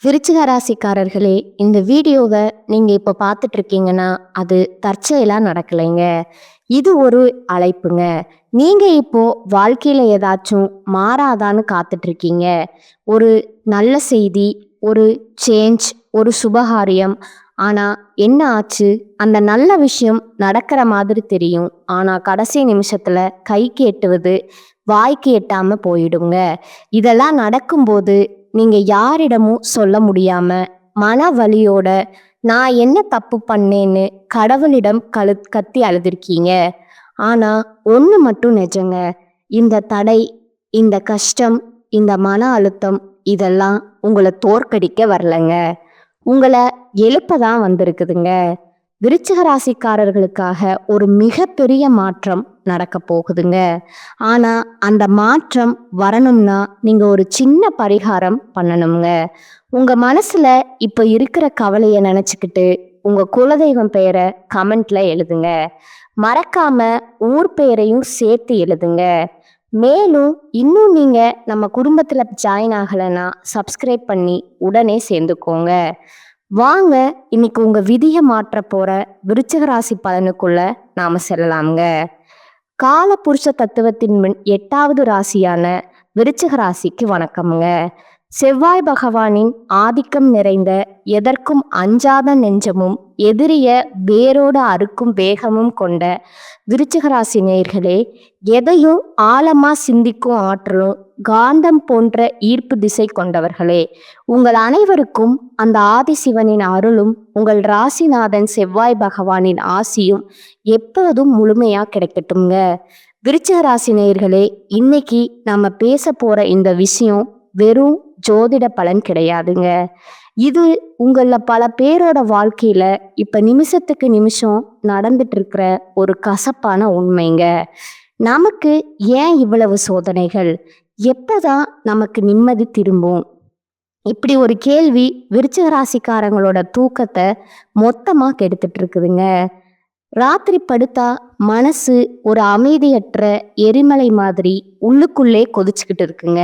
விருச்சிக ராசிக்காரர்களே, இந்த வீடியோவை நீங்க இப்போ பார்த்துட்டு இருக்கீங்கன்னா, அது தற்செயலா நடக்கலைங்க. இது ஒரு அழைப்புங்க. நீங்க இப்போ வாழ்க்கையில ஏதாச்சும் மாறாதான்னு காத்துட்டு இருக்கீங்க. ஒரு நல்ல செய்தி, ஒரு சேஞ்ச், ஒரு சுபகாரியம். ஆனா என்ன ஆச்சு? அந்த நல்ல விஷயம் நடக்கிற மாதிரி தெரியும். ஆனா கடைசி நிமிஷத்துல கைக்கு எட்டுவது வாய்க்கு எட்டாம போயிடுங்க. இதெல்லாம் நடக்கும்போது நீங்க யாரிடமும் சொல்ல முடியாம மன வலியோட நான் என்ன தப்பு பண்ணேன்னு கடவுளிடம் கத்தி அழுதுருக்கீங்க. ஆனா ஒண்ணு மட்டும் நிஜங்க. இந்த தடை, இந்த கஷ்டம், இந்த மன அழுத்தம் இதெல்லாம் உங்களை தோற்கடிக்க வரலங்க. உங்களை எழுப்ப தான் வந்திருக்குதுங்க. விருச்சிக ராசிக்காரர்களுக்காக ஒரு மிகப்பெரிய மாற்றம் நடக்க போகுதுங்க. ஆனா அந்த மாற்றம் வரணும்னா நீங்க ஒரு சின்ன பரிகாரம் பண்ணணுங்க. உங்க மனசுல இப்ப இருக்கிற கவலையை நினைச்சுக்கிட்டு உங்க குலதெய்வம் பெயரை கமெண்ட்ல எழுதுங்க. மறக்காம ஊர் பெயரையும் சேர்த்து எழுதுங்க. மேலும் இன்னும் நீங்க நம்ம குடும்பத்துல ஜாயின் ஆகலைன்னா சப்ஸ்கிரைப் பண்ணி உடனே சேர்ந்துக்கோங்க. வாங்க இன்னைக்கு உங்க விதியை மாற்ற போற விருச்சிக ராசி பலனுக்குள்ள நாம செல்லலாம்ங்க. கால புருஷ தத்துவத்தின் 8வது ராசியான விருச்சிக ராசிக்கு வணக்கம்ங்க. செவ்வாய் பகவானின் ஆதிக்கம் நிறைந்த எதற்கும் அஞ்சாத நெஞ்சமும் எதிரிய வேரோடு அறுக்கும் வேகமும் கொண்ட விருச்சிக ராசி நேயர்களே, எதையும் ஆழமா சிந்திக்கும் ஆற்றலும் காந்தம் போன்ற ஈர்ப்பு திசை கொண்டவர்களே, உங்கள் அனைவருக்கும் அந்த ஆதிசிவனின் அருளும் உங்கள் ராசிநாதன் செவ்வாய் பகவானின் ஆசியும் எப்போதும் முழுமையா கிடைக்கட்டும்ங்க. விருச்சிக ராசி நேயர்களே, இன்னைக்கு நம்ம பேச போற இந்த விஷயம் வெறும் ஜோதிட பலன் கிடையாதுங்க. இது உங்கள பல பேரோட வாழ்க்கையில இப்ப நிமிஷத்துக்கு நிமிஷம் நடந்துட்டு இருக்கிற ஒரு கசப்பான உண்மைங்க. நமக்கு ஏன் இவ்வளவு சோதனைகள்? எப்பதான் நமக்கு நிம்மதி திரும்பும்? இப்படி ஒரு கேள்வி விருச்சிக ராசிக்காரங்களோட தூக்கத்தை மொத்தமா கெடுத்துட்டு இருக்குதுங்க. ராத்திரி படுத்தா மனசு ஒரு அமைதியற்ற எரிமலை மாதிரி உள்ளுக்குள்ளே கொதிச்சுக்கிட்டு இருக்குங்க.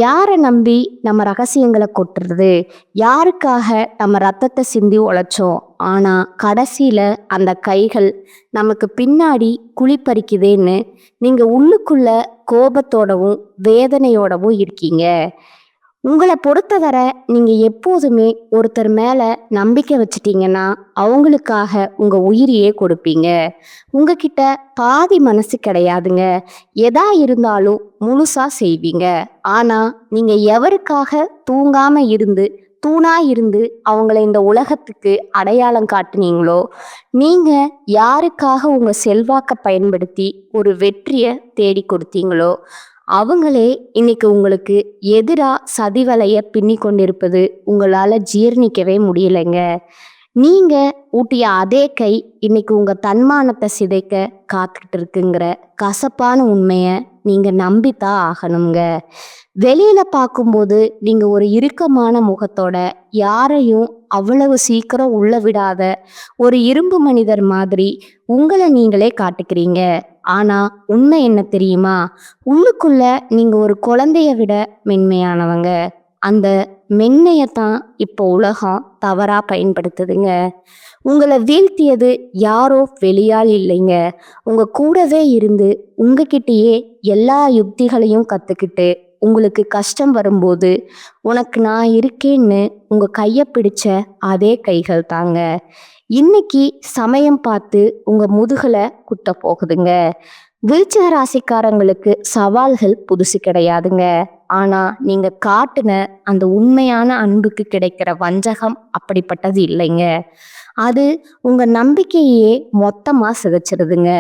யாரை நம்பி நம்ம ரகசியங்களை கொட்டுறது? யாருக்காக நம்ம ரத்தத்தை சிந்தி உழைச்சோம்? ஆனா கடைசியில அந்த கைகள் நமக்கு பின்னாடி குழிப்பறிக்குதேன்னு நீங்க உள்ளுக்குள்ள கோபத்தோடவும் வேதனையோடவும் இருக்கீங்க. உங்களை பொறுத்தவரை நீங்க எப்போதுமே ஒருத்தர் மேல நம்பிக்கை வச்சிட்டீங்கன்னா அவங்களுக்காக உங்க உயிரையே கொடுப்பீங்க. உங்ககிட்ட பாதி மனசு கிடையாதுங்க. எதா இருந்தாலும் முழுசா செய்வீங்க. ஆனா நீங்க எவருக்காக தூங்காம இருந்து தூணா இருந்து அவங்கள இந்த உலகத்துக்கு அடையாளம் காட்டுனீங்களோ, நீங்க யாருக்காக உங்க செல்வாக்க பயன்படுத்தி ஒரு வெற்றியை தேடி கொடுத்தீங்களோ அவங்களே இன்னைக்கு உங்களுக்கு எதிரா சதிவலைய பின்னி கொண்டிருப்பது உங்களால ஜீர்ணிக்கவே முடியலைங்க. நீங்க ஊட்டிய அதே கை இன்னைக்கு உங்க தன்மானத்தை சிதைக்க காத்துக்கிட்டு இருக்குங்கிற கசப்பான உண்மைய நீங்க நம்பித்தான் ஆகணுங்க. வெளியில பார்க்கும்போது நீங்க ஒரு இறுக்கமான முகத்தோட யாரையும் அவ்வளவு சீக்கிரம் உள்ள விடாத ஒரு இரும்பு மனிதர் மாதிரி உங்களை நீங்களே காட்டுக்கிறீங்க. ஆனா உண்மை என்ன தெரியுமா? உள்ளுக்குள்ள நீங்க ஒரு குழந்தைய விட மென்மையானவங்க. அந்த மென்மையத்தான் இப்போ உலகம் தவறா பயன்படுத்துதுங்க. உங்களை வீழ்த்தியது யாரோ வெளியால் இல்லைங்க. உங்க கூடவே இருந்து உங்ககிட்டயே எல்லா யுக்திகளையும் கத்துக்கிட்டு உங்களுக்கு கஷ்டம் வரும்போது உனக்கு நான் இருக்கேன்னு உங்க கையை பிடிச்ச அதே கைகள் தாங்க இன்னைக்கு சமயம் பார்த்து உங்க முதுகுல குத்த போகுதுங்க. விருச்சிக ராசிக்காரங்களுக்கு சவால்கள் புதுசு கிடையாதுங்க. ஆனா நீங்க காட்டுன அந்த உண்மையான அன்புக்கு கிடைக்கிற வஞ்சகம் அப்படிப்பட்டது இல்லைங்க. அது உங்க நம்பிக்கையே மொத்தமா சிதைச்சிருதுங்க.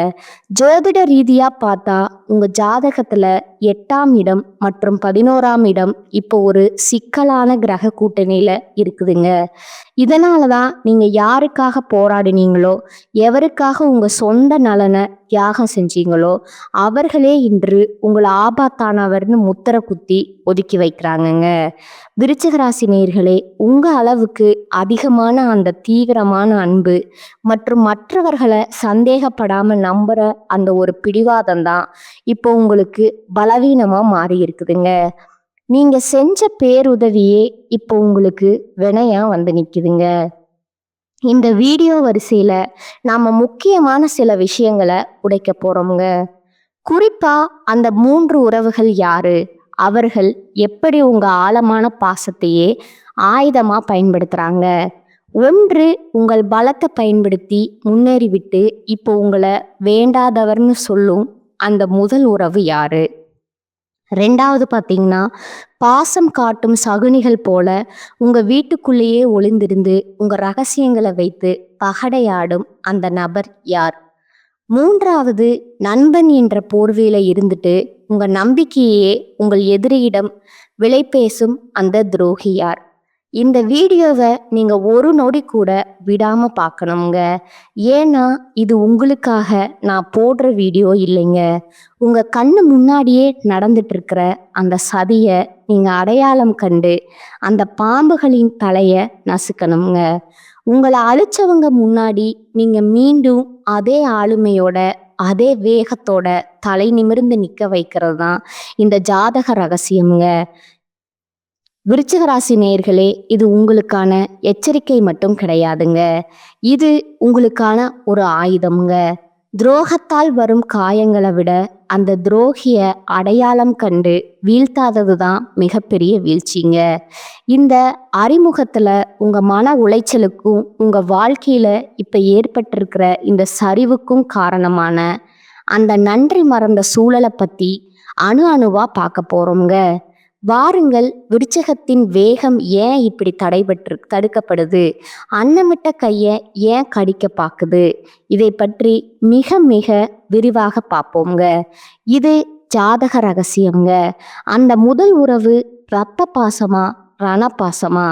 ஜோதிட ரீதியா பார்த்தா உங்க ஜாதகத்துல 8ஆம் இடம் மற்றும் 11ஆம் இடம் இப்போ ஒரு சிக்கலான கிரக கூட்டணியில இருக்குதுங்க. இதனாலதான் நீங்க யாருக்காக போராடினீங்களோ, எவருக்காக உங்க சொந்த நலனை தியாகம் செஞ்சீங்களோ அவர்களே இன்று உங்களை ஆபத்தானவர்னு முத்திர குத்தி ஒதுக்கி வைக்கிறாங்கங்க. விருச்சிக ராசி நேயர்களே, உங்க அளவுக்கு அதிகமான அந்த தீவிரமான அன்பு மற்றும் மற்றவர்களை சந்தேகப்படாம நம்புற அந்த ஒரு பிடிவாதம் தான் இப்போ உங்களுக்கு பலவீனமா மாறி இருக்குதுங்க. நீங்க செஞ்ச பேருதவியே இப்போ உங்களுக்கு வினையா வந்து நிக்குதுங்க. இந்த வீடியோ வரிசையில நாம முக்கியமான சில விஷயங்களை உடைக்க போறோம்ங்க. குறிப்பா அந்த 3 உறவுகள் யாரு? அவர்கள் எப்படி உங்க ஆழமான பாசத்தையே ஆயுதமா பயன்படுத்துறாங்க? ஒன்று, உங்கள் பலத்தை பயன்படுத்தி முன்னேறிவிட்டு இப்போ உங்களை வேண்டாதவர்னு சொல்லும் அந்த முதல் உறவு யாரு? 2வது பார்த்தீங்கன்னா, பாசம் காட்டும் சகுனிகள் போல உங்க வீட்டுக்குள்ளேயே ஒளிந்திருந்து உங்க ரகசியங்களை வைத்து பகடையாடும் அந்த நபர் யார்? 3வது, நண்பன் என்ற போர்வையில இருந்துட்டு உங்க நம்பிக்கையே உங்கள் எதிரியிடம் விலை பேசும் அந்த துரோகி யார்? இந்த வீடியோவை நீங்க ஒரு நொடி கூட விடாம பார்க்கணுங்க. ஏன்னா இது உங்களுக்காக நான் போடுற வீடியோ இல்லைங்க. உங்க கண்ணு முன்னாடியே நடந்துட்டு இருக்கிற அந்த சதிய நீங்க அடையாளம் கண்டு அந்த பாம்புகளின் தலைய நசுக்கணுங்க. உங்களை அழிச்சவங்க முன்னாடி நீங்க மீண்டும் அதே ஆளுமையோட அதே வேகத்தோட தலை நிமிர்ந்து நிக்க வைக்கிறது தான் இந்த ஜாதக ரகசியம்ங்க. விருச்சிக ராசி நேயர்களே, இது உங்களுக்கான எச்சரிக்கை மட்டும் கிடையாதுங்க. இது உங்களுக்கான ஒரு ஆயுதம்ங்க. துரோகத்தால் வரும் காயங்களை விட அந்த துரோகிய அடையாளம் கண்டு வீழ்த்தாதது தான் மிகப்பெரிய வீழ்ச்சிங்க. இந்த அறிமுகத்துல உங்க மன உளைச்சலுக்கும் உங்க வாழ்க்கையில இப்ப ஏற்பட்டிருக்கிற இந்த சரிவுக்கும் காரணமான அந்த நன்றி மறந்த சூழலை பத்தி அணு அணுவா பார்க்க போறோம்ங்க. வாருங்கள், விருச்சிகத்தின் வேகம் ஏன் இப்படி தடுக்கப்படுது? அன்னமிட்ட கையை ஏன் கடிக்க பார்க்குது? இதை பற்றி மிக மிக விரிவாக பார்ப்போங்க. இது ஜாதக ரகசியம்ங்க. அந்த முதல் உறவு இரத்த பாசமா, ரணபாசமா?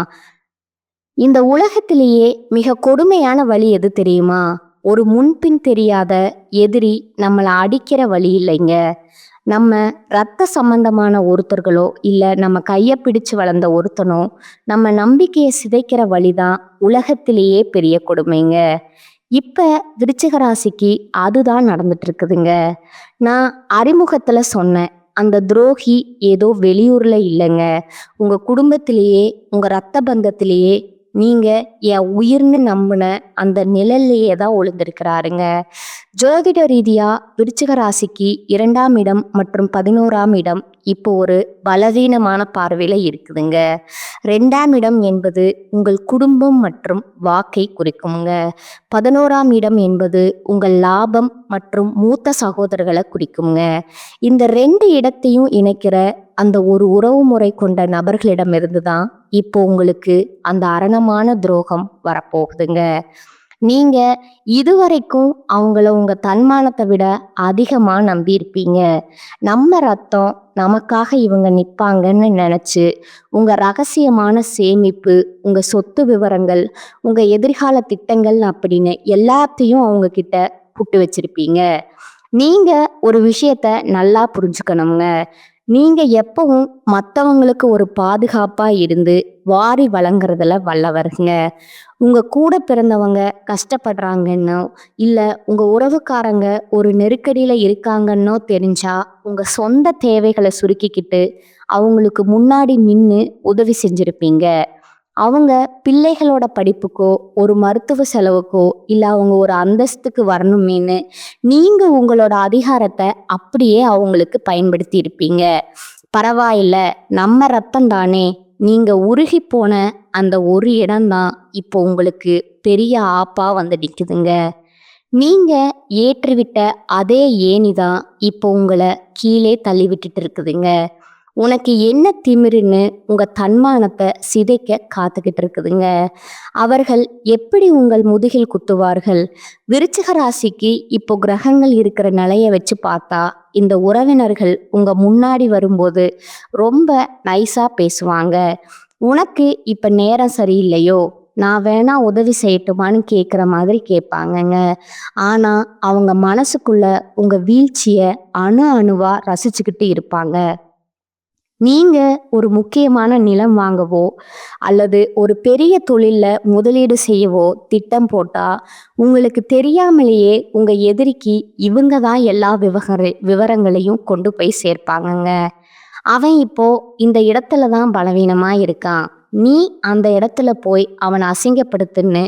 இந்த உலகத்திலேயே மிக கொடுமையான வழி எது தெரியுமா? ஒரு முன்பின் தெரியாத எதிரி நம்மளை அடிக்கிற வழி இல்லைங்க. நம்ம ரத்த சம்பந்தமான ஒருத்தர்களோ இல்லை நம்ம கையை பிடிச்சு வளர்ந்த ஒருத்தனோ நம்ம நம்பிக்கையை சிதைக்கிற வழிதான் உலகத்திலேயே பெரிய கொடுமைங்க. இப்ப விருச்சிக ராசிக்கு அதுதான் நடந்துட்டு இருக்குதுங்க. நான் அறிமுகத்துல சொன்னேன், அந்த துரோகி ஏதோ வெளியூர்ல இல்லைங்க, உங்க குடும்பத்திலேயே உங்க ரத்த பந்தத்திலேயே நீங்க என் உயிர்னு நம்பின அந்த நிழல்லையே தான் ஒளிந்திருக்கிறாருங்க. ஜோதிட ரீதியா விருச்சிக ராசிக்கு 2ஆம் இடம் மற்றும் 11ஆம் இடம் இப்போ ஒரு பலவீனமான பார்வையில இருக்குதுங்க. 2ஆம் இடம் என்பது உங்கள் குடும்பம் மற்றும் வாக்கை குறிக்குங்க. 11ஆம் இடம் என்பது உங்கள் லாபம் மற்றும் மூத்த சகோதரர்களை குறிக்குங்க. இந்த 2 இடத்தையும் இணைக்கிற அந்த ஒரு உறவு முறை கொண்ட நபர்களிடமிருந்து தான் இப்போ உங்களுக்கு அந்த அரணமான துரோகம் வரப்போகுதுங்க. நீங்க இதுவரைக்கும் அவங்கள உங்க தன்மானத்தை விட அதிகமா நம்பி இருப்பீங்க. நம்ம ரத்தம், நமக்காக இவங்க நிப்பாங்கன்னு நினைச்சு உங்க ரகசியமான சேமிப்பு, உங்க சொத்து விவரங்கள், உங்க எதிர்கால திட்டங்கள் அப்படின்னு எல்லாத்தையும் அவங்க கிட்ட புட்டு வச்சிருப்பீங்க. நீங்க ஒரு விஷயத்த நல்லா புரிஞ்சுக்கணுங்க. நீங்க எப்பவும் மற்றவங்களுக்கு ஒரு பாதுகாப்பா இருந்து வாரி வழங்குறதுல வல்லவருங்க. உங்க கூட பிறந்தவங்க கஷ்டப்படுறாங்கன்னோ இல்லை உங்க உறவுக்காரங்க ஒரு நெருக்கடியில இருக்காங்கன்னோ தெரிஞ்சா உங்க சொந்த தேவைகளை சுருக்கிக்கிட்டு அவங்களுக்கு முன்னாடி நின்று உதவி செஞ்சிருப்பீங்க. அவங்க பிள்ளைகளோட படிப்புக்கோ ஒரு மருத்துவ செலவுக்கோ இல்லை அவங்க ஒரு அந்தஸ்துக்கு வரணுமேனு நீங்க உங்களோட அதிகாரத்தை அப்படியே அவங்களுக்கு பயன்படுத்தி இருப்பீங்க. பரவாயில்ல, நம்ம ரத்தம் தானே, நீங்க உருகி போன அந்த ஒரு இடம்தான் இப்போ உங்களுக்கு பெரிய ஆப்பா வந்து நிற்குதுங்க. நீங்க ஏற்றிவிட்ட அதே ஏணிதான் இப்போ உங்களை கீழே தள்ளி விட்டுட்டு இருக்குதுங்க. உனக்கு என்ன திமிருன்னு உங்க தன்மானத்தை சிதைக்க காத்துக்கிட்டு இருக்குதுங்க. அவர்கள் எப்படி உங்கள் முதுகில் குத்துவார்கள்? விருச்சிக ராசிக்கு இப்போ கிரகங்கள் இருக்கிற நிலையை வச்சு பார்த்தா இந்த உறவினர்கள் உங்க முன்னாடி வரும்போது ரொம்ப நைஸா பேசுவாங்க. உனக்கு இப்ப நேரம் சரியில்லையோ, நான் வேணா உதவி செய்யட்டுமான்னு கேட்குற மாதிரி கேட்பாங்கங்க. ஆனா அவங்க மனசுக்குள்ள உங்க வீழ்ச்சிய அணு அணுவா ரசிச்சுக்கிட்டு இருப்பாங்க. நீங்க ஒரு முக்கியமான நிலம் வாங்கவோ அல்லது ஒரு பெரிய தொழில்ல முதலீடு செய்யவோ திட்டம் போட்டா உங்களுக்கு தெரியாமலேயே உங்க எதிரிக்கு இவங்க தான் எல்லா விவரங்களையும் கொண்டு போய் சேர்ப்பாங்கங்க. அவன் இப்போ இந்த இடத்துல தான் பலவீனமா இருக்கான். நீ அந்த இடத்துல போய் அவனை அசிங்கப்படுத்துன்னு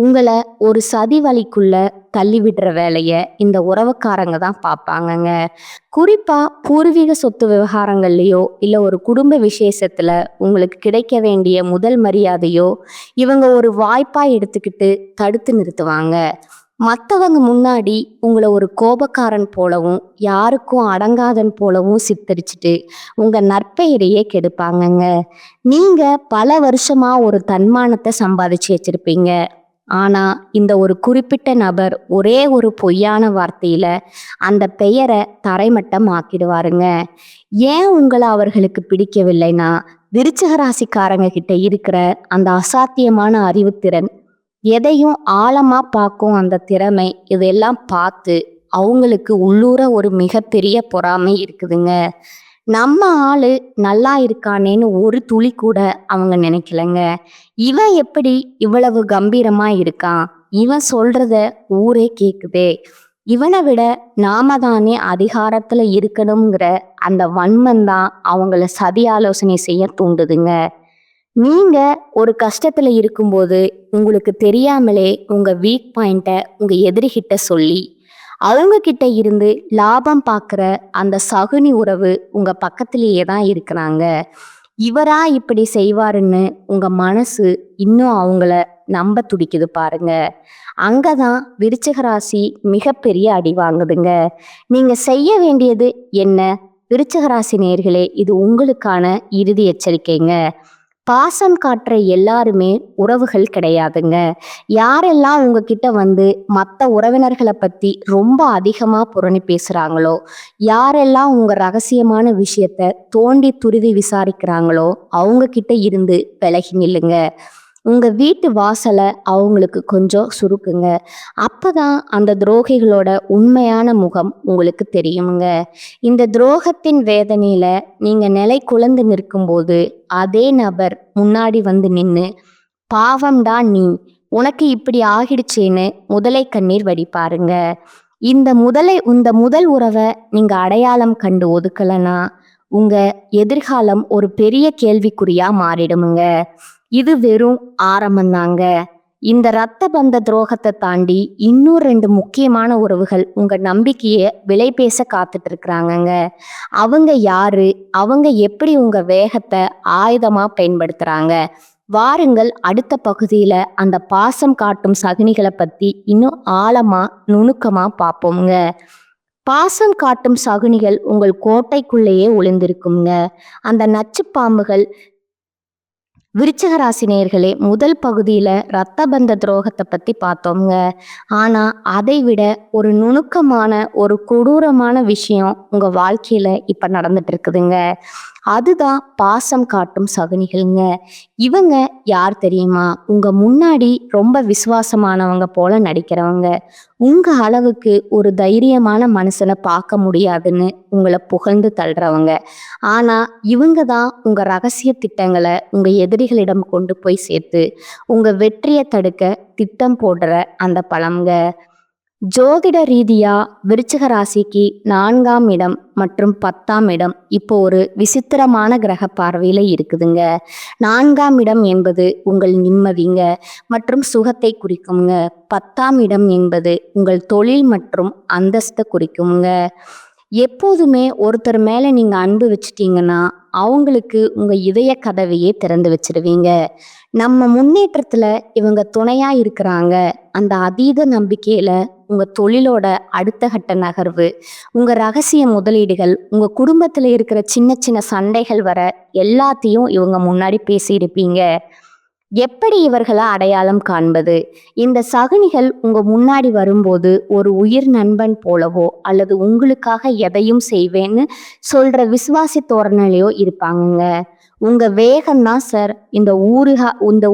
உங்களை ஒரு சதி வலைக்குள்ள தள்ளி விடுற வேலைய இந்த உறவுக்காரங்க தான் பார்ப்பாங்கங்க. குறிப்பா பூர்வீக சொத்து விவகாரங்கள்லயோ இல்ல ஒரு குடும்ப விசேஷத்துல உங்களுக்கு கிடைக்க வேண்டிய முதல் மரியாதையோ இவங்க ஒரு வாய்ப்பா எடுத்துக்கிட்டு தடுத்து நிறுத்துவாங்க. மற்றவங்க முன்னாடி உங்களை ஒரு கோபக்காரன் போலவும் யாருக்கும் அடங்காதன் போலவும் சித்தரிச்சுட்டு உங்க நற்பெயரையே கெடுப்பாங்கங்க. நீங்க பல வருஷமா ஒரு தன்மானத்தை சம்பாதிச்சு வச்சிருப்பீங்க. ஆனா இந்த ஒரு குறிப்பிட்ட நபர் ஒரே ஒரு பொய்யான வார்த்தையில அந்த பெயரை தரைமட்டம் ஆக்கிடுவாருங்க. ஏன் உங்களை அவர்களுக்கு பிடிக்கவில்லைன்னா, விருச்சிக ராசிக்காரங்க கிட்ட இருக்கிற அந்த அசாத்தியமான அறிவுத்திறன், எதையும் ஆழமா பார்க்கும் அந்த திறமை, இதெல்லாம் பார்த்து அவங்களுக்கு உள்ளூர ஒரு மிகப்பெரிய பொறாமை இருக்குதுங்க. நம்ம ஆளு நல்லா இருக்கானேன்னு ஒரு துளி கூட அவங்க நினைக்கலங்க. இவன் எப்படி இவ்வளவு கம்பீரமா இருக்கான், இவன் சொல்றத ஊரே கேக்குதே, இவனை விட நாம தானே அதிகாரத்துல இருக்கணுங்கிற அந்த வன்மம் தான் அவங்கள சதி ஆலோசனை செய்ய தூண்டுதுங்க. நீங்க ஒரு கஷ்டத்துல இருக்கும்போது உங்களுக்கு தெரியாமலே உங்க வீக் பாயிண்ட்டை உங்க எதிரிகிட்ட சொல்லி அவங்க கிட்ட இருந்து லாபம் பார்க்குற அந்த சகுனி உறவு உங்க பக்கத்திலேயே தான் இருக்கிறாங்க. இவரா இப்படி செய்வாருன்னு உங்க மனசு இன்னும் அவங்கள நம்ப துடிக்குது பாருங்க. அங்கதான் விருச்சிக ராசி மிகப்பெரிய அடி வாங்குதுங்க. நீங்க செய்ய வேண்டியது என்ன? விருச்சிக ராசி நேயர்களே, இது உங்களுக்கான இறுதி எச்சரிக்கைங்க. பாசம் காட்டுற எல்லாருமே உறவுகள் கிடையாதுங்க. யாரெல்லாம் உங்ககிட்ட வந்து மற்ற உறவினர்களை பத்தி ரொம்ப அதிகமா புரணி பேசுறாங்களோ, யாரெல்லாம் உங்க ரகசியமான விஷயத்த தோண்டி துருவி விசாரிக்கிறாங்களோ அவங்க கிட்ட இருந்து விலகி நில்லுங்க. உங்க வீட்டு வாசலை அவங்களுக்கு கொஞ்சம் சுருக்குங்க. அப்பதான் அந்த துரோகிகளோட உண்மையான முகம் உங்களுக்கு தெரியுங்க. இந்த துரோகத்தின் வேதனையில நீங்க நிலை குழந்து நிற்கும்போது அதே நபர் முன்னாடி வந்து நின்னு, பாவம்டா நீ, உனக்கு இப்படி ஆகிடுச்சேன்னு முதலை கண்ணீர் வடிப்பாருங்க. இந்த முதல் உறவை நீங்க அடையாளம் கண்டு ஒதுக்கலனா உங்க எதிர்காலம் ஒரு பெரிய கேள்விக்குறியா மாறிடுமுங்க. இது வெறும் ஆரம்பம்தாங்க. இந்த இரத்த பந்த துரோகத்தை தாண்டி இன்னும் 2 முக்கியமான உறவுகள் உங்க நம்பிக்கையை விலை பேச காத்துட்டு இருக்கிறாங்கங்க. அவங்க யாரு? அவங்க எப்படி உங்க வேகத்தை ஆயுதமா பயன்படுத்துறாங்க? வாருங்கள், அடுத்த பகுதியில அந்த பாசம் காட்டும் சகுனிகளை பத்தி இன்னும் ஆழமா நுணுக்கமா பார்ப்போம்ங்க. பாசம் காட்டும் சகுனிகள் உங்கள் கோட்டைக்குள்ளேயே ஒளிந்திருக்குங்க. அந்த நச்சு பாம்புகள். விருச்சிக ராசி நேயர்களே, முதல் பகுதியில இரத்த பந்த துரோகத்தை பத்தி பார்த்தோம்ங்க. ஆனா அதை விட ஒரு நுணுக்கமான ஒரு கொடூரமான விஷயம் உங்க வாழ்க்கையில இப்ப நடந்துட்டு இருக்குதுங்க. அதுதான் பாசம் காட்டும் சகுனிகள்ங்க. இவங்க யார் தெரியுமா? உங்க முன்னாடி ரொம்ப விசுவாசமானவங்க போல நடிக்கிறவங்க. உங்க அளவுக்கு ஒரு தைரியமான மனுஷனை பார்க்க முடியாதுன்னு உங்களை புகழ்ந்து தள்ளுறவங்க. ஆனா இவங்க தான் உங்க ரகசிய திட்டங்களை உங்க எதிரிகளிடம் கொண்டு போய் சேர்த்து உங்க வெற்றியை தடுக்க திட்டம் போடுற அந்த பழம்ங்க. ஜோதிட ரீதியா விருச்சிக ராசிக்கு 4ஆம் இடம் மற்றும் 10ஆம் இடம் இப்போ ஒரு விசித்திரமான கிரக பார்வையில இருக்குதுங்க. 4ஆம் இடம் என்பது உங்கள் நிம்மதிங்க மற்றும் சுகத்தை குறிக்குங்க. 10ஆம் இடம் என்பது உங்கள் தொழில் மற்றும் அந்தஸ்தை குறிக்குங்க. எப்போதுமே ஒருத்தர் மேல நீங்க அன்பு வச்சிட்டீங்கன்னா அவங்களுக்கு உங்க இதய கதவையே திறந்து வச்சிருவீங்க. நம்ம முன்னேற்றத்துல இவங்க துணையா இருக்கிறாங்க. அந்த அதீத நம்பிக்கையில உங்க தொழிலோட அடுத்த கட்ட நகர்வு, உங்க ரகசிய முதலீடுகள், உங்க குடும்பத்துல இருக்கிற சின்ன சின்ன சண்டைகள் வர எல்லாத்தையும் இவங்க முன்னாடி பேசியிருப்பீங்க. எப்படி இவர்களை அடையாளம் காண்பது? இந்த சகுனிகள் உங்க முன்னாடி வரும்போது ஒரு உயிர் நண்பன் போலவோ அல்லது உங்களுக்காக எதையும் செய்வேன்னு சொல்ற விசுவாசி தோரணையிலையோ இருப்பாங்கங்க. உங்க வேகம்தான் சார் இந்த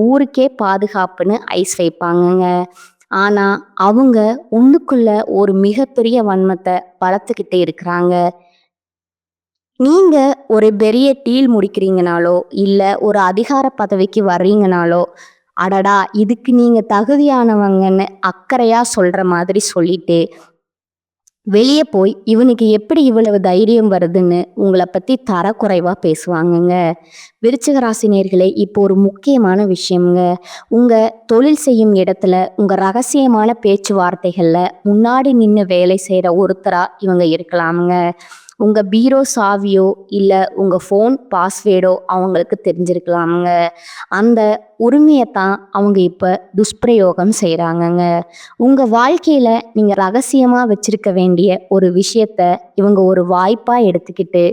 ஊருக்கே பாதுகாப்புன்னு ஐஸ் வைப்பாங்கங்க. ஆனா அவங்க உள்ளுக்குள்ள ஒரு மிகப்பெரிய வன்மத்தை வளர்த்துக்கிட்டே இருக்கிறாங்க. நீங்க ஒரு பெரிய டீல் முடிக்கிறீங்கனாலோ இல்ல ஒரு அதிகார பதவிக்கு வர்றீங்கனாலோ, அடடா இதுக்கு நீங்க தகுதியானவங்கன்னு அக்கறையா சொல்ற மாதிரி சொல்லிட்டு வெளியே போய் இவனுக்கு எப்படி இவ்வளவு தைரியம் வருதுன்னு உங்களை பத்தி தரக்குறைவா பேசுவாங்கங்க. விருச்சிக ராசி நேயர்களே, இப்போ ஒரு முக்கியமான விஷயம்ங்க. உங்க தொழில் செய்யும் இடத்துல உங்க ரகசியமான பேச்சுவார்த்தைகள்ல முன்னாடி நின்று வேலை செய்யற ஒருத்தரா இவங்க இருக்கலாமுங்க. உங்க பீரோ சாவியோ இல்ல உங்க ஃபோன் பாஸ்வேர்டோ அவங்களுக்கு தெரிஞ்சிருக்கலாமுங்க. அந்த உரிமையைத்தான் அவங்க இப்ப துஷ்பிரயோகம் செய்றாங்கங்க. உங்க வாழ்க்கையில நீங்க ரகசியமா வச்சிருக்க வேண்டிய ஒரு விஷயத்த இவங்க ஒரு வாய்ப்பா எடுத்துக்கிட்டு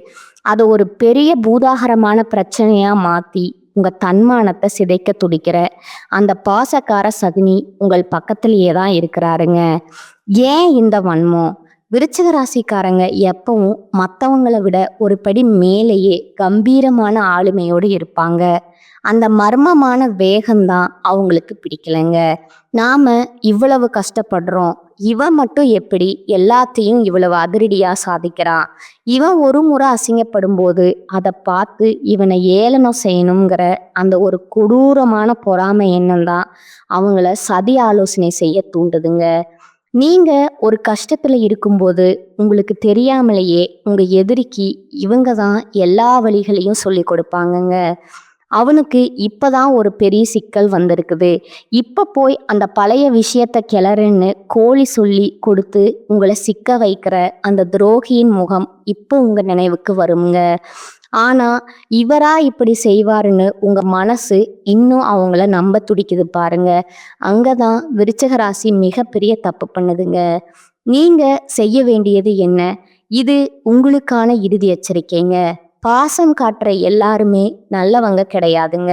அதை ஒரு பெரிய பூதாகரமான பிரச்சனையா மாத்தி உங்க தன்மானத்தை சிதைக்க துடிக்கிற அந்த பாசக்கார சகுனி உங்கள் பக்கத்திலேயே தான் இருக்கிறாருங்க. ஏன் இந்த வன்மம்? விருச்சிக ராசிக்காரங்க எப்பவும் மற்றவங்களை விட ஒரு படி மேலேயே கம்பீரமான ஆளுமையோடு இருப்பாங்க. அந்த மர்மமான வேகம்தான் அவங்களுக்கு பிடிக்கலைங்க. நாம இவ்வளவு கஷ்டப்படுறோம், இவன் மட்டும் எப்படி எல்லாத்தையும் இவ்வளவு அதிரடியா சாதிக்கிறான், இவன் ஒரு முறை அசிங்கப்படும் போது அதை பார்த்து இவனை ஏளனம் செய்யணுங்கிற அந்த ஒரு கொடூரமான பொறாமை எண்ணம் தான் அவங்கள சதி ஆலோசனை செய்ய தூண்டுதுங்க. நீங்க ஒரு கஷ்டத்துல இருக்கும்போது உங்களுக்கு தெரியாமலேயே உங்க எதிரிக்கு இவங்க தான் எல்லா வழிகளையும் சொல்லி கொடுப்பாங்கங்க. அவனுக்கு இப்பதான் ஒரு பெரிய சிக்கல் வந்திருக்குது, இப்ப போய் அந்த பழைய விஷயத்த கிளறுன்னு கோழி சொல்லி கொடுத்து உங்களை சிக்க வைக்கிற அந்த துரோகியின் முகம் இப்போ உங்க நினைவுக்கு வருங்க. ஆனா இவரா இப்படி செய்வாருன்னு உங்க மனசு இன்னும் அவங்கள நம்ப துடிக்குது பாருங்க. அங்கதான் விருச்சிக ராசி மிகப்பெரிய தப்பு பண்ணுதுங்க. நீங்க செய்ய வேண்டியது என்ன? இது உங்களுக்கான இறுதி எச்சரிக்கைங்க. பாசம் காட்டுற எல்லாருமே நல்லவங்க கிடையாதுங்க.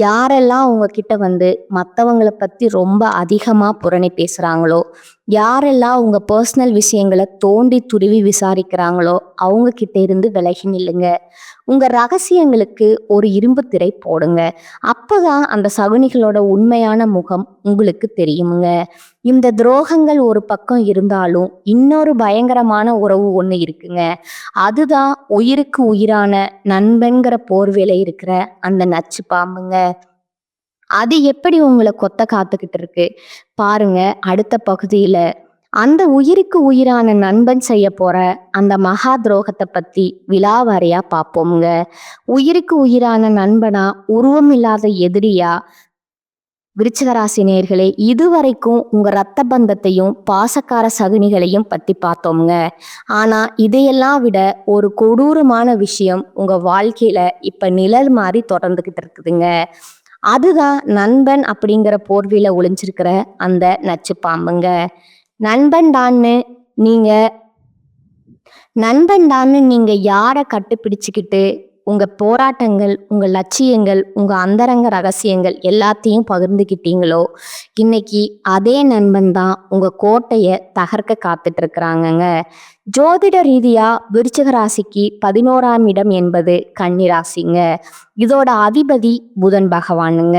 யாரெல்லாம் உங்ககிட்ட வந்து மற்றவங்களை பற்றி ரொம்ப அதிகமாக புரணி பேசுகிறாங்களோ, யாரெல்லாம் உங்க பர்சனல் விஷயங்களை தோண்டி துருவி விசாரிக்கிறாங்களோ அவங்க கிட்ட இருந்து விலகி நில்லுங்க. உங்க ரகசியங்களுக்கு ஒரு இரும்பு திரை போடுங்க. அப்பதான் அந்த சகுனிகளோட உண்மையான முகம் உங்களுக்கு தெரியுமுங்க. இந்த துரோகங்கள் ஒரு பக்கம் இருந்தாலும் இன்னொரு பயங்கரமான உறவு ஒண்ணு இருக்குங்க. அதுதான் உயிருக்கு உயிரான நண்பன்கிற போர்வையில இருக்கிற அந்த நச்சு பாம்புங்க. அது எப்படி உங்களை கொத்த காத்துக்கிட்டு இருக்கு பாருங்க அடுத்த பகுதியில. அந்த உயிருக்கு உயிரான நண்பன் செய்ய போற அந்த மகா துரோகத்தை பத்தி விலாவாரியா பார்ப்போம்ங்க. உயிருக்கு உயிரான நண்பனா, உருவம் இல்லாத எதிரியா? விருச்சிக ராசி நேயர்களே, இதுவரைக்கும் உங்க ரத்த பந்தத்தையும் பாசக்கார சகுனிகளையும் பத்தி பார்த்தோம்ங்க. ஆனா இதையெல்லாம் விட ஒரு கொடூரமான விஷயம் உங்க வாழ்க்கையில இப்ப நிழல் மாதிரி தொடர்ந்துகிட்டு இருக்குதுங்க. அதுதான் நண்பன் அப்படிங்கிற போர்வையில ஒளிஞ்சிருக்கிற அந்த நச்சு பாம்புங்க. நண்பன் தான்னு நீங்க நண்பன் தான்னு நீங்க யாரை கட்டுப்பிடிச்சுக்கிட்டு உங்க போராட்டங்கள், உங்க லட்சியங்கள், உங்க அந்தரங்க ரகசியங்கள் எல்லாத்தையும் பகிர்ந்துக்கிட்டீங்களோ, இன்னைக்கு அதே நண்பன் தான் உங்க கோட்டையை தகர்க்க காத்துட்டு இருக்கிறாங்கங்க. ஜோதிட ரீதியா விருச்சிக ராசிக்கு 11ஆம் இடம் என்பது கன்னி ராசிங்க. இதோட அதிபதி புதன் பகவானுங்க.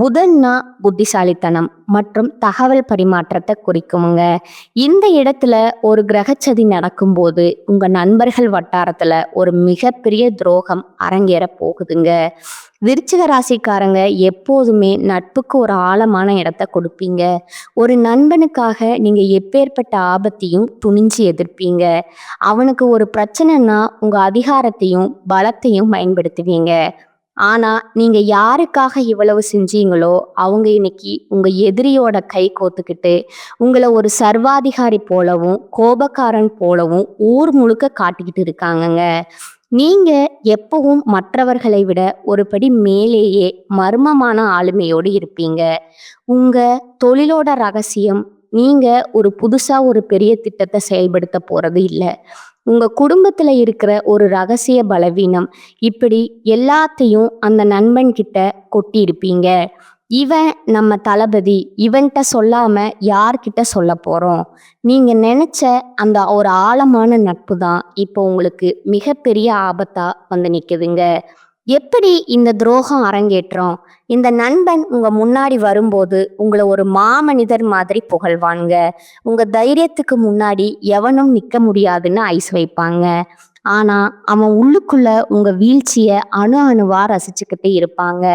புதன்னா புத்திசாலித்தனம் மற்றும் தகவல் பரிமாற்றத்தை குறிக்குமுங்க. இந்த இடத்துல ஒரு கிரகச்சதி நடக்கும்போது உங்க நண்பர்கள் வட்டாரத்துல ஒரு மிகப்பெரிய துரோகம் அரங்கேற போகுதுங்க. விருச்சிக ராசிக்காரங்க எப்போதுமே நட்புக்கு ஒரு ஆழமான இடத்தை கொடுப்பீங்க. ஒரு நண்பனுக்காக நீங்க எப்பேற்பட்ட ஆபத்தையும் துணிஞ்சு எதிர்ப்பீங்க. அவனுக்கு ஒரு பிரச்சனைன்னா உங்க அதிகாரத்தையும் பலத்தையும் பயன்படுத்துவீங்க. ஆனா நீங்க யாருக்காக இவ்வளவு செஞ்சீங்களோ அவங்க இன்னைக்கு உங்க எதிரியோட கை கோத்துக்கிட்டு உங்களை ஒரு சர்வாதிகாரி போலவும் கோபக்காரன் போலவும் ஊர் முழுக்க காட்டிக்கிட்டு இருக்காங்கங்க. நீங்க எப்பவும் மற்றவர்களை விட ஒரு படி மேலேயே மர்மமான ஆளுமையோடு இருப்பீங்க. உங்க தொழிலோட ரகசியம், நீங்க ஒரு புதுசா ஒரு பெரிய திட்டத்தை செயல்படுத்த போறது இல்லை. உங்க குடும்பத்துல இருக்கிற ஒரு ரகசிய பலவீனம், இப்படி எல்லாத்தையும் அந்த நண்பன் கிட்ட கொட்டி இருப்பீங்க. இவன் நம்ம தளபதி, இவன்கிட்ட சொல்லாம யார்கிட்ட சொல்ல போறோம்? நீங்க நினைச்ச அந்த ஒரு ஆழமான நட்பு தான் இப்போ உங்களுக்கு மிகப்பெரிய ஆபத்தா வந்து நிக்குதுங்க. எப்படி இந்த துரோகம் அரங்கேற்றம்? இந்த நண்பன் உங்க முன்னாடி வரும்போது உங்கள ஒரு மாமனிதர் மாதிரி புகழ்வானுங்க. உங்க தைரியத்துக்கு முன்னாடி எவனும் நிக்க முடியாதுன்னு ஐஸ் வைப்பாங்க. ஆனா அவன் உள்ளுக்குள்ள உங்க வீழ்ச்சிய அணு அணுவா ரசிச்சுக்கிட்டு இருப்பாங்க.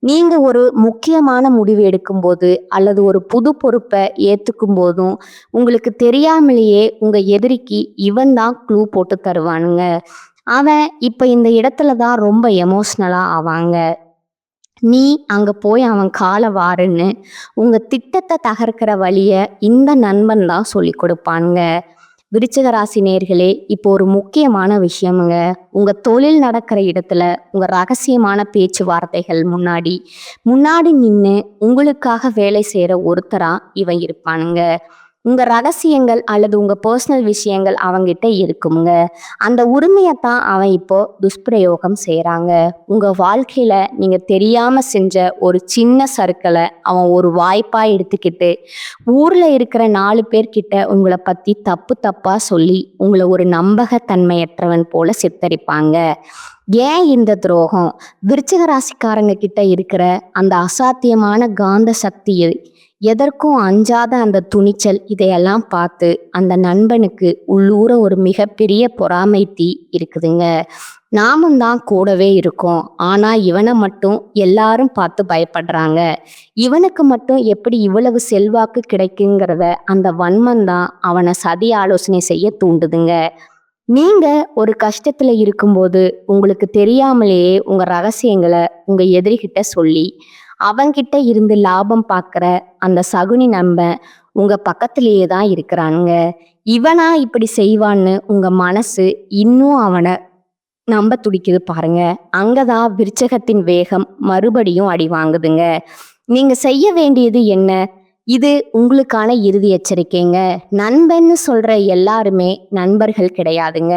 நீங்க ஒரு முக்கியமான முடிவு எடுக்கும்போது அல்லது ஒரு புது பொறுப்பை ஏத்துக்கும் போதும் உங்களுக்கு தெரியாமலேயே உங்க எதிரிக்கு இவன் தான் க்ளூ போட்டு தருவானுங்க. அவன் இப்ப இந்த இடத்துல தான் ரொம்ப எமோஷ்னலா ஆவாங்க. நீ அங்க போய் அவன் கால வாருன்னு உங்க திட்டத்தை தகர்க்கிற வழிய இந்த நண்பன் தான் சொல்லி கொடுப்பானுங்க. விருச்சிக ராசி நேயர்களே, இப்போ ஒரு முக்கியமான விஷயமுங்க. உங்க தொழில் நடக்கிற இடத்துல உங்க ரகசியமான பேச்சுவார்த்தைகள் முன்னாடி முன்னாடி நின்று உங்களுக்காக வேலை செய்யற ஒருத்தரா இவன் இருப்பானுங்க. உங்க ரகசியங்கள் அல்லது உங்க பர்சனல் விஷயங்கள் அவங்கிட்ட இருக்குங்க. அந்த உரிமையத்தான் அவன் இப்போ துஷ்பிரயோகம் செய்யறாங்க. உங்க வாழ்க்கையில நீங்க தெரியாம செஞ்ச ஒரு சின்ன சறுக்கலை அவன் ஒரு வாய்ப்பா எடுத்துக்கிட்டு ஊர்ல இருக்கிற 4 பேர்கிட்ட உங்களை பத்தி தப்பு தப்பா சொல்லி உங்களை ஒரு நம்பகத்தன்மையற்றவன் போல சித்தரிப்பாங்க. ஏன் இந்த துரோகம்? விருச்சிக ராசிக்காரங்க கிட்ட இருக்கிற அந்த அசாத்தியமான காந்த சக்தியை, எதற்கும் அஞ்சாத அந்த துணிச்சல், இதையெல்லாம் பார்த்து அந்த நண்பனுக்கு உள்ளூர ஒரு மிகப்பெரிய பொறாமை தீ இருக்குதுங்க. நாமும் தான் கூடவே இருக்கோம், ஆனா இவனை மட்டும் எல்லாரும் பார்த்து பயப்படுறாங்க. இவனுக்கு மட்டும் எப்படி இவ்வளவு செல்வாக்கு கிடைக்குங்கிறத அந்த வன்மம் தான் அவனை சதி ஆலோசனை செய்ய தூண்டுதுங்க. நீங்க ஒரு கஷ்டத்துல இருக்கும்போது உங்களுக்கு தெரியாமலேயே உங்க ரகசியங்களை உங்க எதிரிகிட்ட சொல்லி அவங்கிட்ட இருந்து லாபம் பார்க்குற அந்த சகுனி நண்பன் உங்க பக்கத்திலேயே தான் இருக்கிறானுங்க. இவனா இப்படி செய்வான்னு உங்க மனசு இன்னும் அவனை நம்ப துடிக்குது பாருங்க. அங்கதான் விருச்சகத்தின் வேகம் மறுபடியும் அடி வாங்குதுங்க. நீங்க செய்ய வேண்டியது என்ன? இது உங்களுக்கான இறுதி எச்சரிக்கைங்க. நண்பன்னு சொல்ற எல்லாருமே நண்பர்கள் கிடையாதுங்க.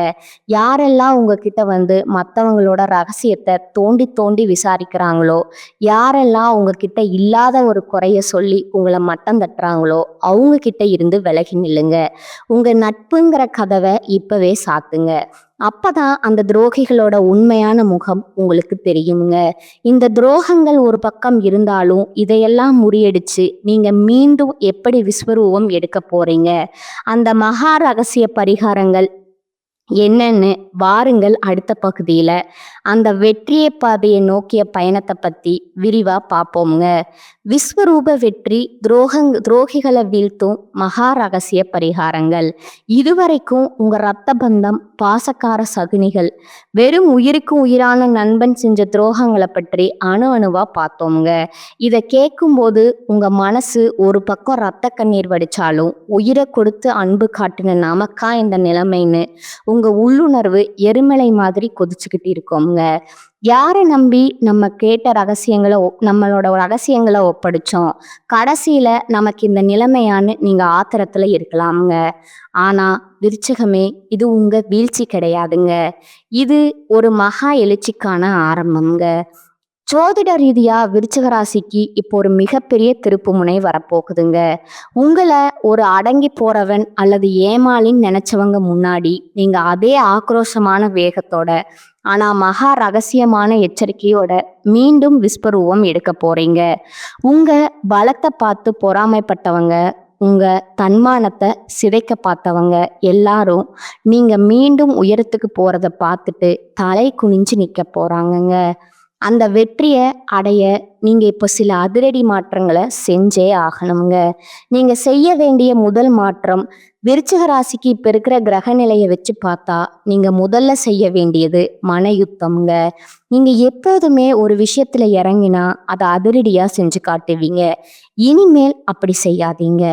யாரெல்லாம் உங்ககிட்ட வந்து மற்றவங்களோட ரகசியத்தை தோண்டி தோண்டி விசாரிக்கிறாங்களோ, யாரெல்லாம் உங்ககிட்ட இல்லாத ஒரு குறைய சொல்லி உங்களை மட்டம் தட்டுறாங்களோ அவங்க கிட்ட இருந்து விலகி நில்லுங்க. உங்க நட்புங்கிற கதவை இப்பவே சாத்துங்க. அப்பதான் அந்த துரோகிகளோட உண்மையான முகம் உங்களுக்கு தெரியுங்க. இந்த துரோகங்கள் ஒரு பக்கம் இருந்தாலும் இதையெல்லாம் முறியடிச்சு நீங்க மீண்டும் எப்படி விஸ்வரூபம் எடுக்க போறீங்க? அந்த மகா ரகசிய பரிகாரங்கள் என்னன்னு வாருங்கள் அடுத்த பகுதியில அந்த வெற்றியை பாதையை நோக்கிய பயணத்தை பத்தி விரிவா பார்ப்போம்ங்க. விஸ்வரூப வெற்றி, துரோகிகளை வீழ்த்தும் மகா ரகசிய பரிகாரங்கள். இதுவரைக்கும் உங்க ரத்த பந்தம், பாசக்கார சகுனிகள், வெறும் உயிருக்கு உயிரான நண்பன் செஞ்ச துரோகங்களை பற்றி அணு அணுவா பார்த்தோம்ங்க. இதை கேட்கும்போது உங்க மனசு ஒரு பக்கம் ரத்த கண்ணீர் வடிச்சாலும் உயிரை கொடுத்து அன்பு காட்டின நமக்கா இந்த நிலைமைன்னு உங்க உள்ளுணர்வு எரிமலை மாதிரி கொதிச்சுக்கிட்டு இருக்கோங்க. யாரை நம்பி நம்ம கேட்ட நம்மளோட ரகசியங்களை ஒப்படைச்சோம், கடைசியில நமக்கு இந்த நிலைமையான்னு நீங்க ஆத்திரத்துல இருக்கலாமுங்க. ஆனா விருச்சகமே, இது உங்க வீழ்ச்சி கிடையாதுங்க. இது ஒரு மகா எழுச்சிக்கான ஆரம்பம்ங்க. ஜோதிட ரீதியா விருச்சிக ராசிக்கு இப்போ ஒரு மிகப்பெரிய திருப்பு முனை வரப்போகுதுங்க. உங்களை ஒரு அடங்கி போறவன் அல்லது ஏமாளின்னு நினைச்சவங்க முன்னாடி நீங்க அதே ஆக்ரோஷமான வேகத்தோட ஆனா மகா ரகசியமான எச்சரிக்கையோட மீண்டும் விஸ்வரூபம் எடுக்க போறீங்க. உங்க பலத்தை பார்த்து பொறாமைப்பட்டவங்க, உங்க தன்மானத்தை சிதைக்க பார்த்தவங்க எல்லாரும் நீங்க மீண்டும் உயரத்துக்கு போறத பார்த்துட்டு தலை குனிஞ்சு நிக்க போறாங்கங்க. அந்த வெற்றியை அடைய நீங்க இப்போ சில அதிரடி மாற்றங்களை செஞ்சே ஆகணுங்க. நீங்க செய்ய வேண்டிய முதல் மாற்றம், விருச்சிக ராசிக்கு இப்ப இருக்கிற கிரக நிலையை வச்சு பார்த்தா நீங்க முதல்ல செய்ய வேண்டியது மன யுத்தம்ங்க. நீங்க எப்போதுமே ஒரு விஷயத்துல இறங்கினா அதை அதிரடியா செஞ்சு காட்டுவீங்க. இனிமேல் அப்படி செய்யாதீங்க.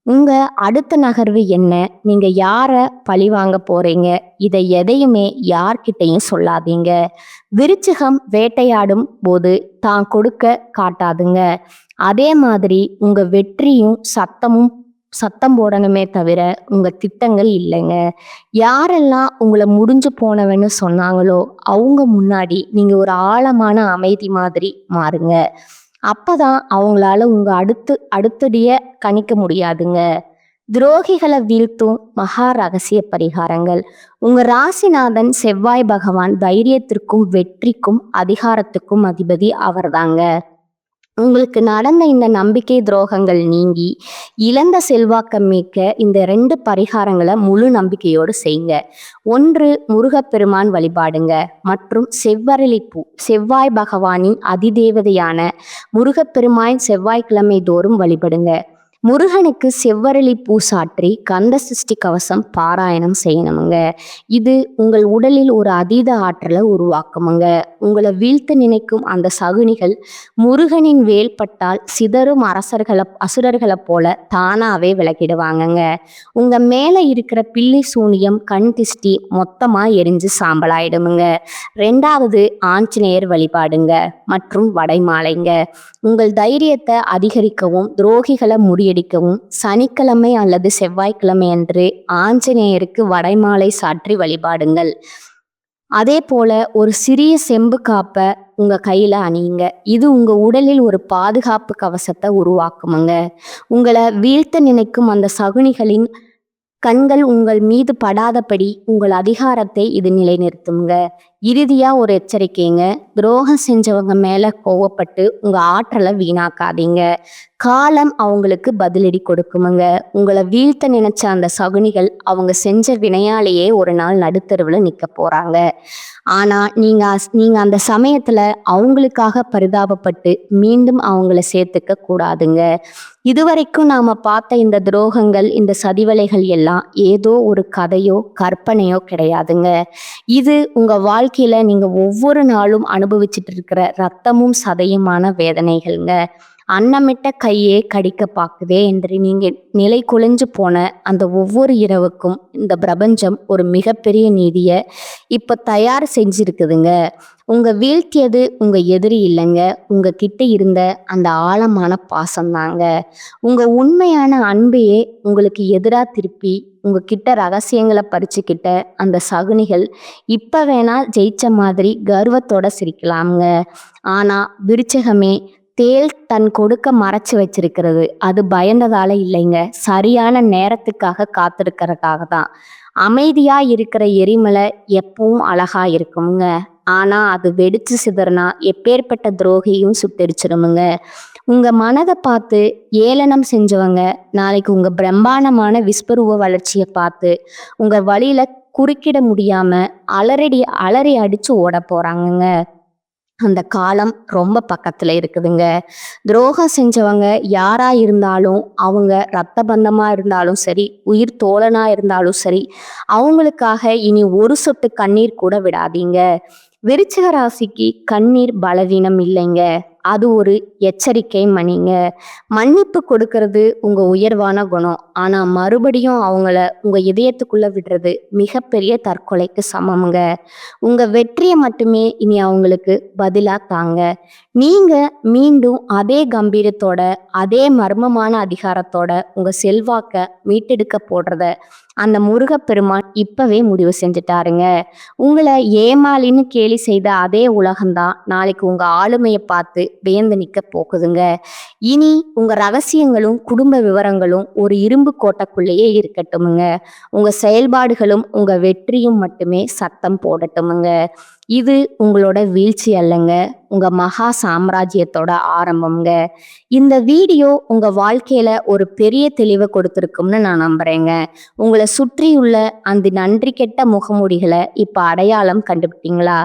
உங்க அடுத்த நகர்வு என்ன? நீங்க யார பழி வாங்க போறீங்க? இதை எதையுமே யார்கிட்டையும் சொல்லாதீங்க. விருச்சிகம் வேட்டையாடும் போது தான் கொடுக்க காட்டாதுங்க. அதே மாதிரி உங்க வெற்றியும் சத்தம் போடணுமே தவிர உங்க திட்டங்கள் இல்லைங்க. யாரெல்லாம் உங்களை முடிஞ்சு போனவன்னு சொன்னாங்களோ அவங்க முன்னாடி நீங்க ஒரு ஆழமான அமைதி மாதிரி மாறுங்க. அப்பதான் அவங்களால உங்க அடுத்தடிய கணிக்க முடியாதுங்க. துரோகிகளை வீழ்த்தும் மகா ரகசிய பரிகாரங்கள். உங்க ராசிநாதன் செவ்வாய் பகவான் தைரியத்திற்கும் வெற்றிக்கும் அதிகாரத்துக்கும் அதிபதி அவர்தாங்க. உங்களுக்கு நடந்த இந்த நம்பிக்கை துரோகங்கள் நீங்கி இழந்த செல்வாக்க மீட்க இந்த 2 பரிகாரங்களை முழு நம்பிக்கையோடு செய்யுங்க. 1, முருகப்பெருமான் வழிபாடுங்க மற்றும் செவ்வரளிப்பூ. செவ்வாய் பகவானின் அதிதேவதையான முருகப்பெருமான் செவ்வாய்க்கிழமை தோறும் வழிபடுங்க. முருகனுக்கு செவ்வரளி பூ சாற்றி கந்த சஷ்டி கவசம் பாராயணம் செய்யணுமுங்க. இது உங்கள் உடலில் ஒரு அதீத ஆற்றலை உருவாக்குமுங்க. உங்களை வீழ்த்த நினைக்கும் அந்த சகுனிகள் முருகனின் வேல்பட்டால் சிதறும் அசுரர்களை போல தானாவே விலகிடுவாங்கங்க. உங்க மேல இருக்கிற பில்லி சூனியம் கண் திஷ்டி மொத்தமா எரிஞ்சு சாம்பலாயிடுமுங்க. 2வது ஆஞ்சநேயர் வழிபாடுங்க மற்றும் வடைமாலைங்க. உங்கள் தைரியத்தை அதிகரிக்கவும் துரோகிகளை முறியடிக்கவும் சனிக்கிழமை அல்லது செவ்வாய்க்கிழமை அன்று ஆஞ்சநேயருக்கு வடைமாலை சாற்றி வழிபாடுங்கள். அதே போல ஒரு சிறிய செம்பு காப்பை உங்க கையில அணியுங்க. இது உங்க உடலில் ஒரு பாதுகாப்பு கவசத்தை உருவாக்குமுங்க. உங்களை வீழ்த்த நினைக்கும் அந்த சகுனிகளின் கண்கள் உங்கள் மீது படாதபடி உங்கள் அதிகாரத்தை இது நிலைநிறுத்துங்க. இறுதியா ஒரு எச்சரிக்கைங்க. துரோகம் செஞ்சவங்க மேல கோவப்பட்டு உங்க ஆற்றலை வீணாக்காதீங்க. காலம் அவங்களுக்கு பதிலடி கொடுக்குமுங்க. உங்களை வீழ்த்த நினைச்ச அந்த சகுனிகள் அவங்க செஞ்ச வினையாலேயே ஒரு நாள் நடுத்தருவில் நிற்க போறாங்க. ஆனா நீங்க அந்த சமயத்துல அவங்களுக்காக பரிதாபப்பட்டு மீண்டும் அவங்கள சேர்த்துக்க கூடாதுங்க. இதுவரைக்கும் நாம பார்த்த இந்த துரோகங்கள், இந்த சதிவலைகள் எல்லாம் ஏதோ ஒரு கதையோ கற்பனையோ கிடையாதுங்க. இது உங்க வாழ்க்கையில நீங்க ஒவ்வொரு நாளும் அனுபவிச்சுட்டு இருக்கிற ரத்தமும் சதையுமான வேதனைகள்ங்க. அன்னமிட்ட கையே கடிக்க பாக்குதே என்று நீங்க நிலை குலைஞ்சு போன அந்த ஒவ்வொரு இரவுக்கும் இந்த பிரபஞ்சம் ஒரு மிகப்பெரிய நீதியை இப்ப தயார் செஞ்சிருக்குதுங்க. உங்க வீழ்த்தியது உங்க எதிரி இல்லைங்க, உங்க கிட்ட இருந்த அந்த ஆழமான பாசம்தாங்க. உங்க உண்மையான அன்பையே உங்களுக்கு எதிராக திருப்பி உங்ககிட்ட ரகசியங்களை பறிச்சுக்கிட்ட அந்த சகுனிகள் இப்ப வேணா ஜெயிச்ச மாதிரி கர்வத்தோட சிரிக்கலாமுங்க. ஆனா விருச்சகமே, தேள் தன் கொடுக்க மறைச்சு வச்சிருக்கிறது அது பயந்ததால இல்லைங்க, சரியான நேரத்துக்காக காத்திருக்கிறதுக்காக தான். அமைதியா இருக்கிற எரிமலை எப்பவும் அழகா இருக்குங்க. ஆனா அது வெடிச்சு சிதறனா எப்பேற்பட்ட துரோகியும் சுட்டெரிச்சிடுமுங்க. உங்க மனதை பார்த்து ஏளனம் செஞ்சவங்க நாளைக்கு உங்க பிரம்மாண்டமான விஸ்வரூப வளர்ச்சியை பார்த்து உங்க வழியில குறுக்கிட முடியாம அலறி அடிச்சு ஓட போறாங்கங்க. அந்த காலம் ரொம்ப பக்கத்துல இருக்குதுங்க. துரோகம் செஞ்சவங்க யாரா இருந்தாலும், அவங்க ரத்த பந்தமா இருந்தாலும் சரி, உயிர் தோழனா இருந்தாலும் சரி, அவங்களுக்காக இனி ஒரு சொட்டு கண்ணீர் கூட விடாதீங்க. விருச்சிக ராசிக்கு கண்ணீர் பலவீனம் இல்லைங்க, அது ஒரு எச்சரிக்கை மணிங்க. மன்னிப்பு கொடுக்கறது உங்க உயர்வான குணம். ஆனா மறுபடியும் அவங்கள உங்க இதயத்துக்குள்ள விடுறது மிகப்பெரிய தற்கொலைக்கு சமமுங்க. உங்க வெற்றியை மட்டுமே இனி அவங்களுக்கு பதிலா தாங்க. நீங்க மீண்டும் அதே கம்பீரத்தோட அதே மர்மமான அதிகாரத்தோட உங்க செல்வாக்க மீட்டெடுக்க போடுறத அந்த முருகப்பெருமான் இப்பவே முடிவு செஞ்சுட்டாருங்க. உங்களை ஏமாளின்னு கேலி செய்த அதே உலகம்தான் நாளைக்கு உங்க ஆளுமையை பார்த்து வியந்து நிற்க போகுதுங்க. இனி உங்க ரகசியங்களும் குடும்ப விவரங்களும் ஒரு இரும்பு கோட்டைக்குள்ளேயே இருக்கட்டுமுங்க. உங்க செயல்பாடுகளும் உங்க வெற்றியும் மட்டுமே சத்தம் போடட்டுமுங்க. இது உங்களோட வீழ்ச்சி அல்லங்க, உங்க மகா சாம்ராஜ்யத்தோட ஆரம்பம்ங்க. இந்த வீடியோ உங்க வாழ்க்கையில ஒரு பெரிய தெளிவை கொடுத்துருக்கும்னு நான் நம்புறேங்க. உங்களை சுற்றியுள்ள அந்த நன்றி கெட்ட முகமூடிகளை இப்ப அடையாளம் கண்டுபிட்டீங்களா?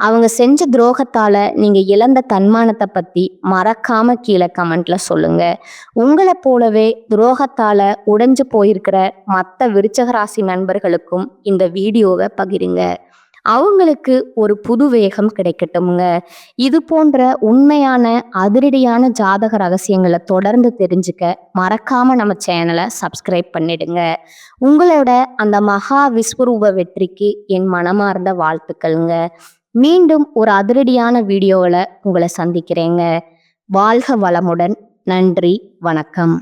அவங்க செஞ்ச துரோகத்தால நீங்க இழந்த தன்மானத்தை பத்தி மறக்காம கீழே கமெண்ட்ல சொல்லுங்க. உங்களை போலவே துரோகத்தால உடைஞ்சு போயிருக்கிற மற்ற விருச்சக ராசி நண்பர்களுக்கும் இந்த வீடியோவை பகிருங்க. அவங்களுக்கு ஒரு புது வேகம் கிடைக்கட்டும்ங்க. இது போன்ற உண்மையான அதிரடியான ஜாதக ரகசியங்களை தொடர்ந்து தெரிஞ்சுக்க மறக்காம நம்ம சேனலை சப்ஸ்கிரைப் பண்ணிடுங்க. உங்களோட அந்த மகா விஸ்வரூப வெற்றிக்கு என் மனமார்ந்த வாழ்த்துக்கள்ங்க. மீண்டும் ஒரு அதிரடியான வீடியோவில் உங்களை சந்திக்கிறேங்க. வாழ்க வளமுடன். நன்றி, வணக்கம்.